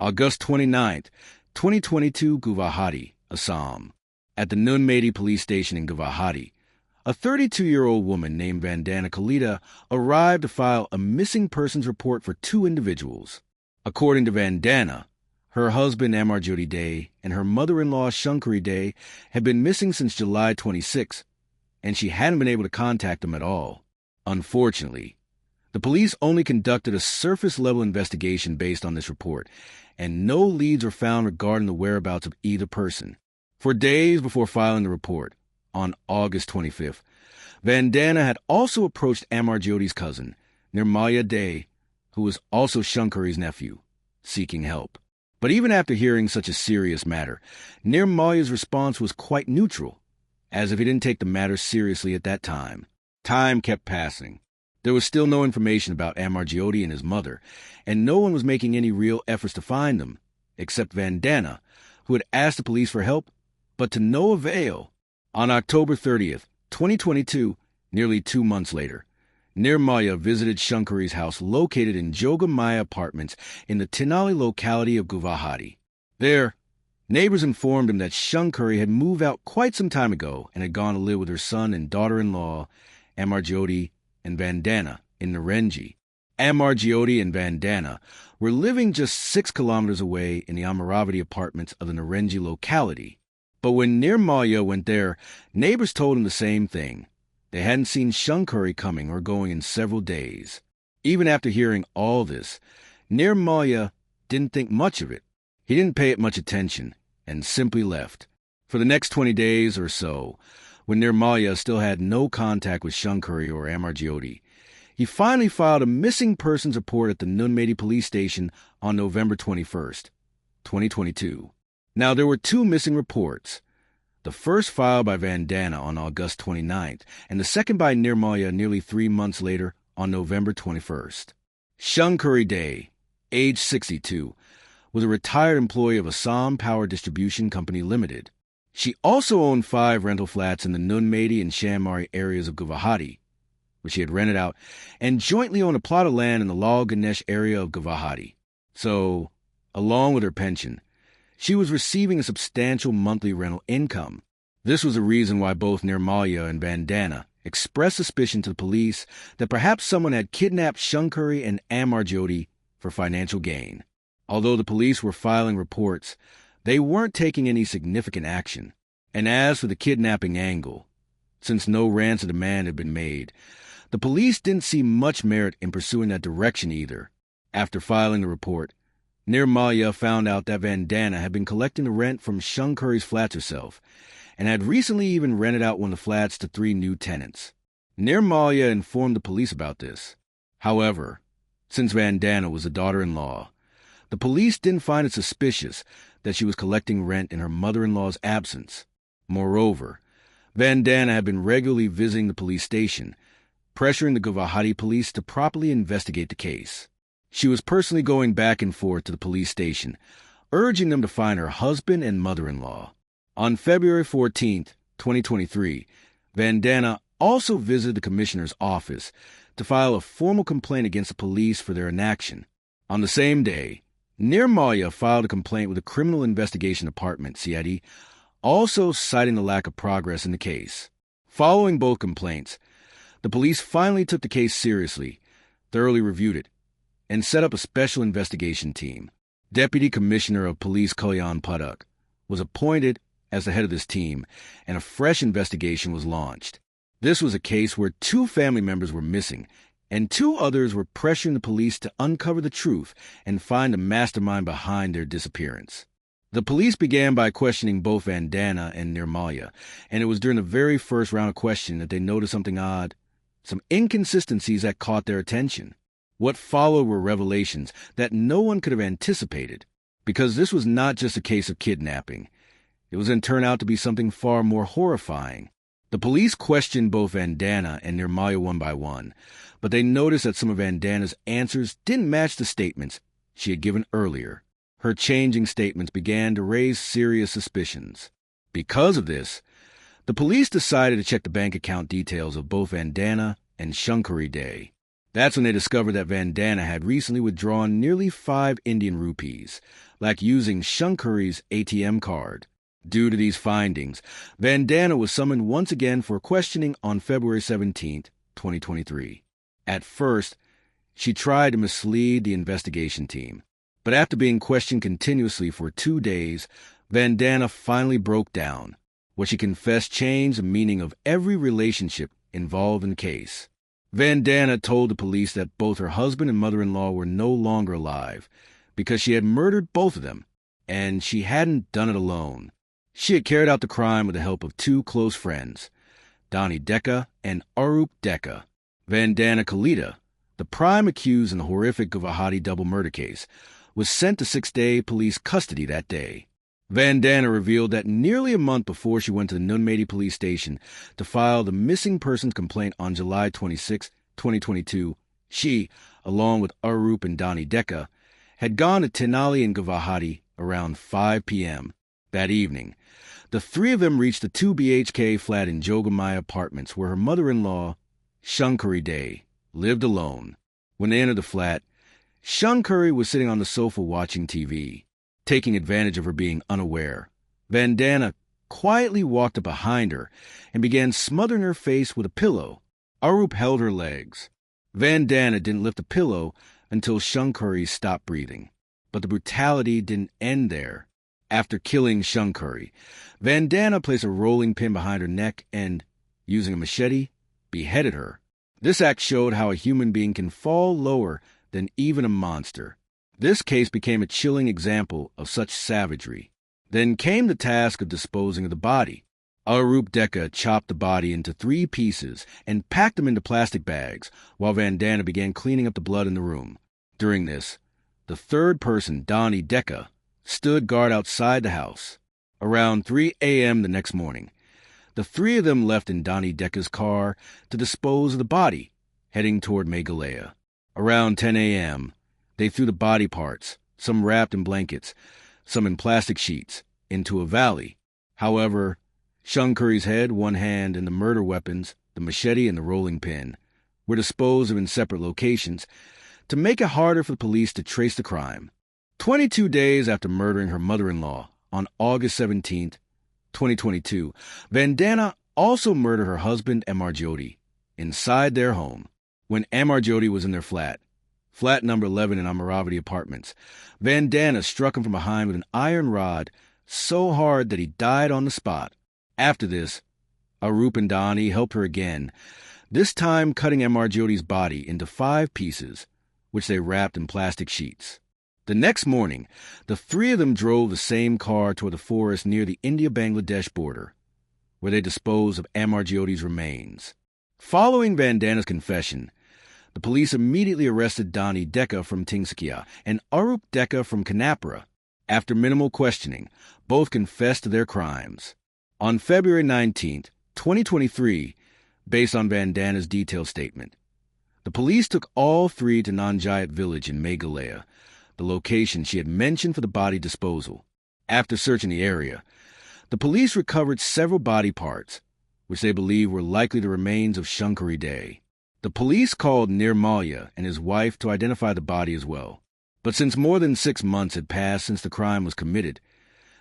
August 29th, 2022, Guwahati, Assam. At the Nunmedi police station in Guwahati, a 32-year-old woman named Vandana Kalita arrived to file a missing persons report for two individuals. According to Vandana, her husband Amarjyoti Day and her mother-in-law Shankari Day had been missing since July 26, and she hadn't been able to contact them at all. Unfortunately, the police only conducted a surface-level investigation based on this report, and no leads were found regarding the whereabouts of either person. For days before filing the report, on August 25th, Vandana had also approached Amarjyoti's cousin, Nirmala Day, who was also Shankari's nephew, seeking help. But even after hearing such a serious matter, Nirmala's response was quite neutral, as if he didn't take the matter seriously at that time. Time kept passing. There was still no information about Amarjyoti and his mother, and no one was making any real efforts to find them, except Vandana, who had asked the police for help, but to no avail. On October 30th, 2022, nearly 2 months later, Nirmala visited Shankari's house located in Jogamaya Apartments in the Tenali locality of Guwahati. There, neighbors informed him that Shankari had moved out quite some time ago and had gone to live with her son and daughter-in-law, Amarjyoti and Vandana, in Narenji. Amarjyoti and Vandana were living just 6 kilometers away in the Amaravati apartments of the Narenji locality. But when Nirmala went there, neighbors told him the same thing. They hadn't seen Shankari coming or going in several days. Even after hearing all this, Nirmala didn't think much of it. He didn't pay it much attention and simply left. For the next 20 days or so, when Nirmala still had no contact with Shankari or Amarjyoti, he finally filed a missing persons report at the Nunmedi police station on November 21st, 2022. Now, there were 2 missing reports. The first filed by Vandana on August 29th, and the second by Nirmala nearly 3 months later on November 21st. Shankari Day, age 62, was a retired employee of Assam Power Distribution Company Limited. She also owned 5 rental flats in the Nunmedi and Shamari areas of Guwahati, which she had rented out, and jointly owned a plot of land in the Lal Ganesh area of Guwahati. So, along with her pension, she was receiving a substantial monthly rental income. This was the reason why both Nirmala and Vandana expressed suspicion to the police that perhaps someone had kidnapped Shankari and Amarjyoti for financial gain. Although the police were filing reports, they weren't taking any significant action. And as for the kidnapping angle, since no ransom demand had been made, the police didn't see much merit in pursuing that direction either. After filing the report, Nirmala found out that Vandana had been collecting the rent from Shankari's flats herself, and had recently even rented out one of the flats to 3 new tenants. Nirmala informed the police about this. However, since Vandana was a daughter-in-law, the police didn't find it suspicious that she was collecting rent in her mother-in-law's absence. Moreover, Vandana had been regularly visiting the police station, pressuring the Guwahati police to properly investigate the case. She was personally going back and forth to the police station, urging them to find her husband and mother-in-law. On February 14th, 2023, Vandana also visited the commissioner's office to file a formal complaint against the police for their inaction. On the same day, Nirmala filed a complaint with the Criminal Investigation Department, CID, also citing the lack of progress in the case. Following both complaints, the police finally took the case seriously, thoroughly reviewed it, and set up a special investigation team. Deputy Commissioner of Police Kalyan Padak was appointed as the head of this team, and a fresh investigation was launched. This was a case where 2 family members were missing, and 2 others were pressuring the police to uncover the truth and find the mastermind behind their disappearance. The police began by questioning both Vandana and Nirmala, and it was during the very first round of questioning that they noticed something odd, some inconsistencies that caught their attention. What followed were revelations that no one could have anticipated, because this was not just a case of kidnapping. It was then turned out to be something far more horrifying. The police questioned both Vandana and Nirmala one by one, but they noticed that some of Vandana's answers didn't match the statements she had given earlier. Her changing statements began to raise serious suspicions. Because of this, the police decided to check the bank account details of both Vandana and Shankari Day. That's when they discovered that Vandana had recently withdrawn nearly 5 Indian rupees, like using Shankari's ATM card. Due to these findings, Vandana was summoned once again for questioning on February 17, 2023. At first, she tried to mislead the investigation team, but after being questioned continuously for 2 days, Vandana finally broke down. What she confessed changed the meaning of every relationship involved in the case. Vandana told the police that both her husband and mother-in-law were no longer alive because she had murdered both of them, and she hadn't done it alone. She had carried out the crime with the help of 2 close friends, Donnie Dekka and Arup Dekka. Vandana Kalita, the prime accused in the horrific Guwahati double murder case, was sent to 6-day police custody that day. Vandana revealed that nearly a month before she went to the Nunmedi police station to file the missing persons complaint on July 26, 2022, she, along with Arup and Donnie Dekka, had gone to Tenali in Guwahati around 5 p.m. That evening, the 3 of them reached the 2 BHK flat in Jogamaya Apartments where her mother-in-law, Shankari Day, lived alone. When they entered the flat, Shankari was sitting on the sofa watching TV. Taking advantage of her being unaware, Vandana quietly walked up behind her and began smothering her face with a pillow. Arup held her legs. Vandana didn't lift the pillow until Shankari stopped breathing. But the brutality didn't end there. After killing Shankari, Vandana placed a rolling pin behind her neck and, using a machete, beheaded her. This act showed how a human being can fall lower than even a monster. This case became a chilling example of such savagery. Then came the task of disposing of the body. Arup Dekka chopped the body into 3 pieces and packed them into plastic bags, while Vandana began cleaning up the blood in the room. During this, the 3rd person, Donnie Dekka, stood guard outside the house. Around 3 a.m. the next morning, the 3 of them left in Donnie Dekka's car to dispose of the body, heading toward Meghalaya. Around 10 a.m., they threw the body parts, some wrapped in blankets, some in plastic sheets, into a valley. However, Shankari's head, 1 hand, and the murder weapons, the machete and the rolling pin, were disposed of in separate locations to make it harder for the police to trace the crime. 22 days after murdering her mother-in-law, on August 17, 2022, Vandana also murdered her husband, Amar Jyoti, inside their home. When Amar Jyoti was in their flat number 11 in Amaravati Apartments, Vandana struck him from behind with an iron rod so hard that he died on the spot. After this, Arup and Donnie helped her again, this time cutting Amar Jyoti's body into 5 pieces, which they wrapped in plastic sheets. The next morning, the 3 of them drove the same car toward the forest near the India-Bangladesh border, where they disposed of Amar Jyoti's remains. Following Vandana's confession, the police immediately arrested Donnie Dekka from Tinsukia and Arup Dekka from Kanapura. After minimal questioning, both confessed to their crimes. On February 19, 2023, based on Vandana's detailed statement, the police took all 3 to Nanjayat village in Meghalaya, the location she had mentioned for the body disposal. After searching the area, the police recovered several body parts, which they believe were likely the remains of Shankari Day. The police called Nirmalya and his wife to identify the body as well. But since more than 6 months had passed since the crime was committed,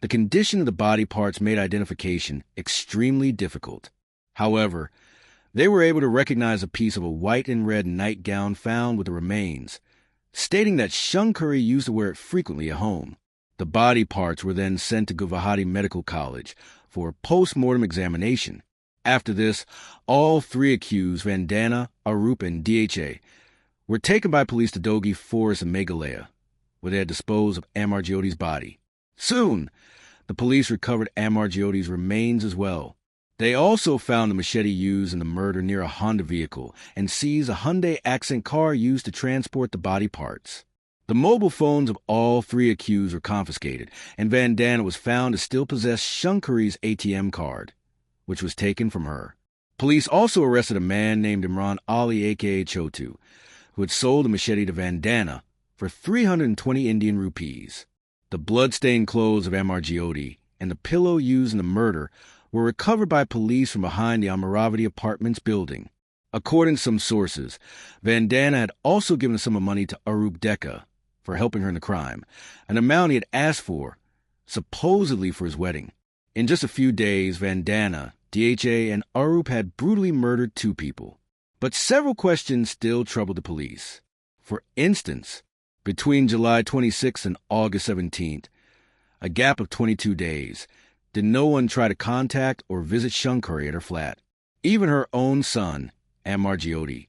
the condition of the body parts made identification extremely difficult. However, they were able to recognize a piece of a white and red nightgown found with the remains, stating that Shankari used to wear it frequently at home. The body parts were then sent to Guwahati Medical College for a post-mortem examination. After this, all 3 accused, Vandana, Arup, and DHA, were taken by police to Dogi Forest in Meghalaya, where they had disposed of Amar Jyoti's body. Soon, the police recovered Amar Jyoti's remains as well. They also found the machete used in the murder near a Honda vehicle and seized a Hyundai Accent car used to transport the body parts. The mobile phones of all 3 accused were confiscated, and Vandana was found to still possess Shankari's ATM card, which was taken from her. Police also arrested a man named Imran Ali aka Chotu, who had sold the machete to Vandana for 320 Indian rupees. The blood-stained clothes of Amar Jyoti and the pillow used in the murder were recovered by police from behind the Amaravati Apartments building. According to some sources, Vandana had also given a sum of money to Arup Dekka for helping her in the crime, an amount he had asked for, supposedly for his wedding. In just a few days, Vandana, DHA, and Arup had brutally murdered 2 people. But several questions still troubled the police. For instance, between July 26th and August 17th, a gap of 22 days, did no one try to contact or visit Shankari at her flat? Even her own son, Ammar Jyoti.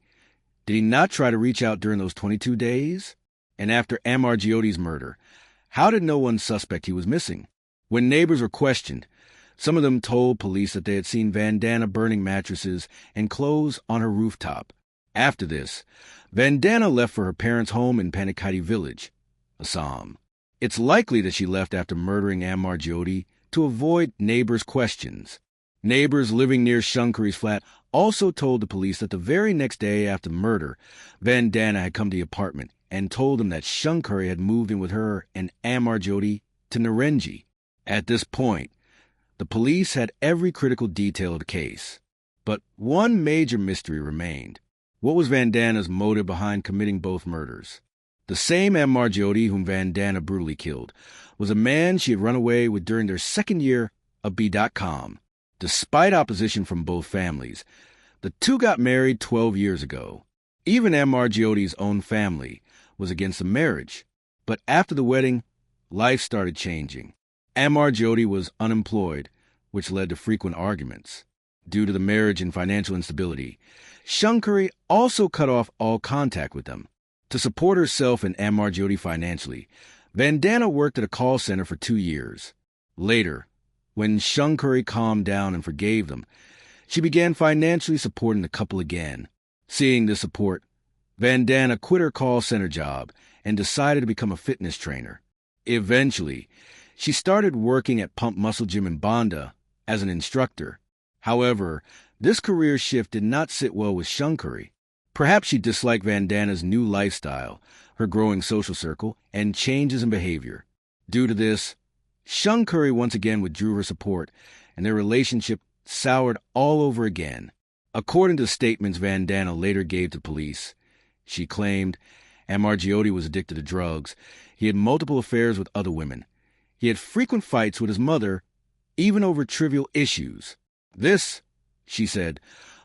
Did he not try to reach out during those 22 days? And after Ammar Jyoti's murder, how did no one suspect he was missing? When neighbors were questioned, some of them told police that they had seen Vandana burning mattresses and clothes on her rooftop. After this, Vandana left for her parents' home in Panikkadi village, Assam. It's likely that she left after murdering Ammar Jyoti to avoid neighbors' questions. Neighbors living near Shankari's flat also told the police that the very next day after the murder, Vandana had come to the apartment and told them that Shankari had moved in with her and Ammar Jyoti to Narenji. At this point, the police had every critical detail of the case. But one major mystery remained. What was Vandana's motive behind committing both murders? The same Ammar Jyoti whom Vandana brutally killed was a man she had run away with during their second year of B.com. Despite opposition from both families, the two got married 12 years ago. Even Ammar Jyoti's own family was against the marriage. But after the wedding, life started changing. Ammar Jyoti was unemployed, which led to frequent arguments. Due to the marriage and financial instability, Shankari also cut off all contact with them. To support herself and Ammar Jyoti financially, Vandana worked at a call center for 2 years. Later, when Shankari calmed down and forgave them, she began financially supporting the couple again. Seeing this support, Vandana quit her call center job and decided to become a fitness trainer. Eventually, she started working at Pump Muscle Gym in Banda as an instructor. However, this career shift did not sit well with Shankari. Perhaps she disliked Vandana's new lifestyle, her growing social circle, and changes in behavior. Due to this, Shankari once again withdrew her support, and their relationship soured all over again. According to statements Vandana later gave to police, she claimed Ammar Jyoti was addicted to drugs. He had multiple affairs with other women. He had frequent fights with his mother, even over trivial issues. This, she said,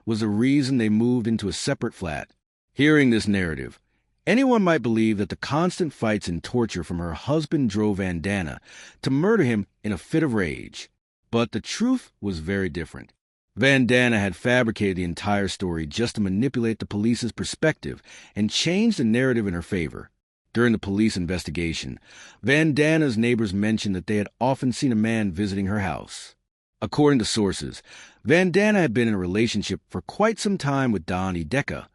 was the reason they moved into a separate flat. Hearing this narrative, anyone might believe that the constant fights and torture from her husband drove Vandana to murder him in a fit of rage. But the truth was very different. Vandana had fabricated the entire story just to manipulate the police's perspective and change the narrative in her favor. During the police investigation, Vandana's neighbors mentioned that they had often seen a man visiting her house. According to sources, Vandana had been in a relationship for quite some time with Dani Dekka,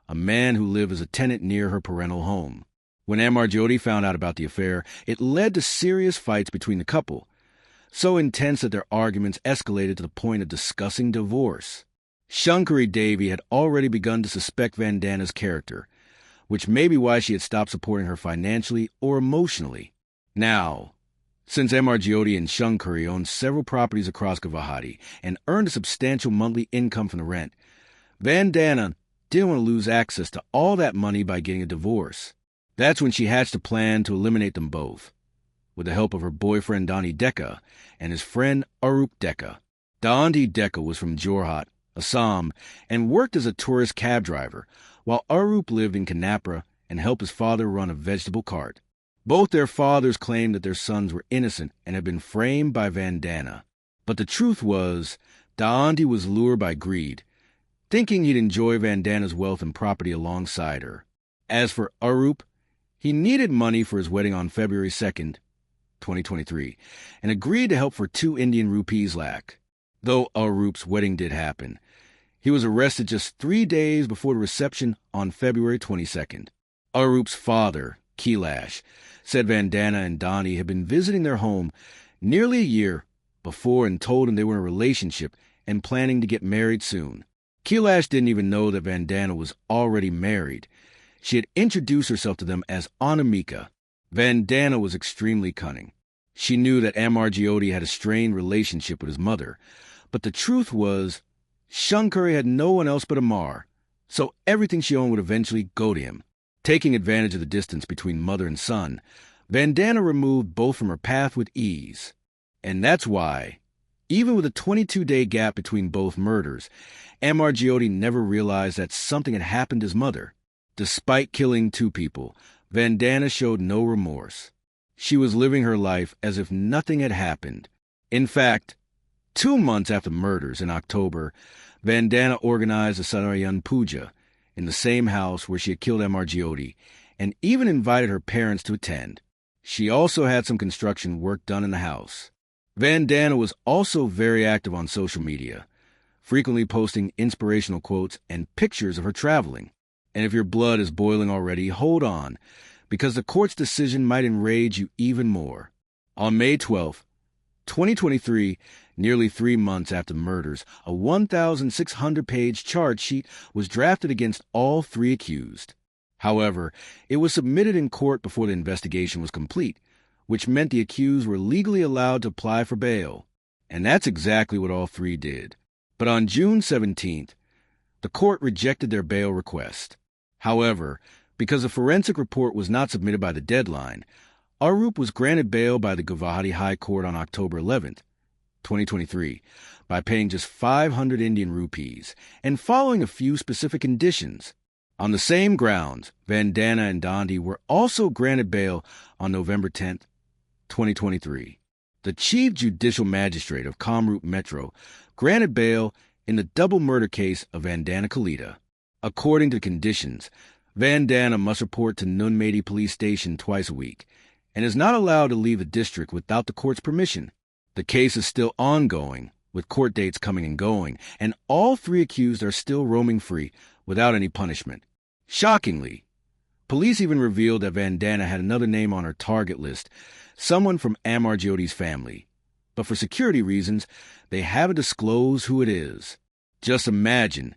a man who lived as a tenant near her parental home. When Ammar Jyoti found out about the affair, it led to serious fights between the couple, so intense that their arguments escalated to the point of discussing divorce. Shankari Devi had already begun to suspect Vandana's character, which may be why she had stopped supporting her financially or emotionally. Now, since Ammar Jyoti and Shankari owned several properties across Guwahati and earned a substantial monthly income from the rent, Vandana didn't want to lose access to all that money by getting a divorce. That's when she hatched a plan to eliminate them both, with the help of her boyfriend Dani Dekka and his friend Arup Dekka. Dani Dekka was from Jorhat, Assam, and worked as a tourist cab driver, while Arup lived in Kanapra and helped his father run a vegetable cart. Both their fathers claimed that their sons were innocent and had been framed by Vandana. But the truth was, Dani was lured by greed, thinking he'd enjoy Vandana's wealth and property alongside her. As for Arup, he needed money for his wedding on February 2nd, 2023, and agreed to help for 2 Indian rupees lakh. Though Arup's wedding did happen, he was arrested just 3 days before the reception on February 22nd. Arup's father, Kailash, said Vandana and Dani had been visiting their home nearly a year before and told him they were in a relationship and planning to get married soon. Kailash didn't even know that Vandana was already married. She had introduced herself to them as Anamika. Vandana was extremely cunning. She knew that Ammar Jyoti had a strained relationship with his mother, but the truth was, Shankari had no one else but Ammar, so everything she owned would eventually go to him. Taking advantage of the distance between mother and son, Vandana removed both from her path with ease. And that's why, even with a 22-day gap between both murders, Amargiotti never realized that something had happened to his mother. Despite killing 2 people, Vandana showed no remorse. She was living her life as if nothing had happened. In fact, 2 months after murders in October, Vandana organized a Satarayan Puja in the same house where she had killed Amargiotti, and even invited her parents to attend. She also had some construction work done in the house. Vandana was also very active on social media, frequently posting inspirational quotes and pictures of her traveling. And if your blood is boiling already, hold on, because the court's decision might enrage you even more. On May 12, 2023, nearly 3 months after murders, a 1,600-page charge sheet was drafted against all 3 accused. However, it was submitted in court before the investigation was complete, which meant the accused were legally allowed to apply for bail. And that's exactly what all 3 did. But on June 17th, the court rejected their bail request. However, because a forensic report was not submitted by the deadline, Arup was granted bail by the Guwahati High Court on October 11th, 2023, by paying just 500 Indian rupees and following a few specific conditions. On the same grounds, Vandana and Dandi were also granted bail on November 10th, 2023. The Chief Judicial Magistrate of Kamrup Metro granted bail in the double murder case of Vandana Kalita. According to the conditions, Vandana must report to Nunmedi Police Station twice a week and is not allowed to leave the district without the court's permission. The case is still ongoing, with court dates coming and going, and all 3 accused are still roaming free without any punishment. Shockingly, police even revealed that Vandana had another name on her target list, someone from Amargiotti's family. But for security reasons, they haven't disclosed who it is. Just imagine,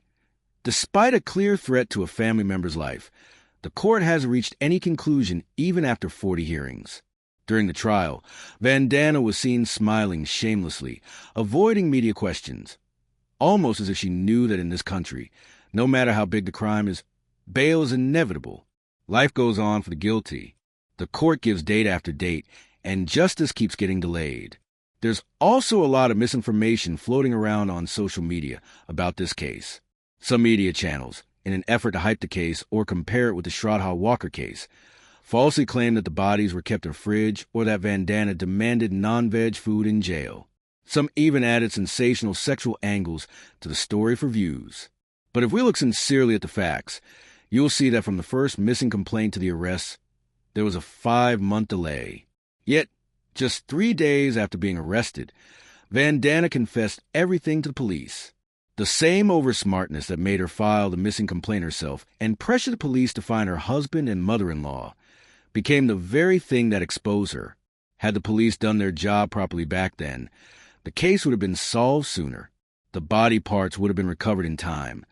despite a clear threat to a family member's life, the court hasn't reached any conclusion even after 40 hearings. During the trial, Vandana was seen smiling shamelessly, avoiding media questions, almost as if she knew that in this country, no matter how big the crime is, bail is inevitable. Life goes on for the guilty. The court gives date after date, and justice keeps getting delayed. There's also a lot of misinformation floating around on social media about this case. Some media channels, in an effort to hype the case or compare it with the Shraddha Walker case, falsely claimed that the bodies were kept in a fridge or that Vandana demanded non-veg food in jail. Some even added sensational sexual angles to the story for views. But if we look sincerely at the facts, you'll see that from the first missing complaint to the arrest, there was a 5-month delay. Yet, just 3 days after being arrested, Vandana confessed everything to the police. The same oversmartness that made her file the missing complaint herself and pressure the police to find her husband and mother-in-law became the very thing that exposed her. Had the police done their job properly back then, the case would have been solved sooner. The body parts would have been recovered in time.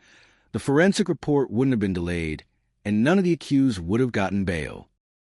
The forensic report wouldn't have been delayed, and none of the accused would have gotten bail.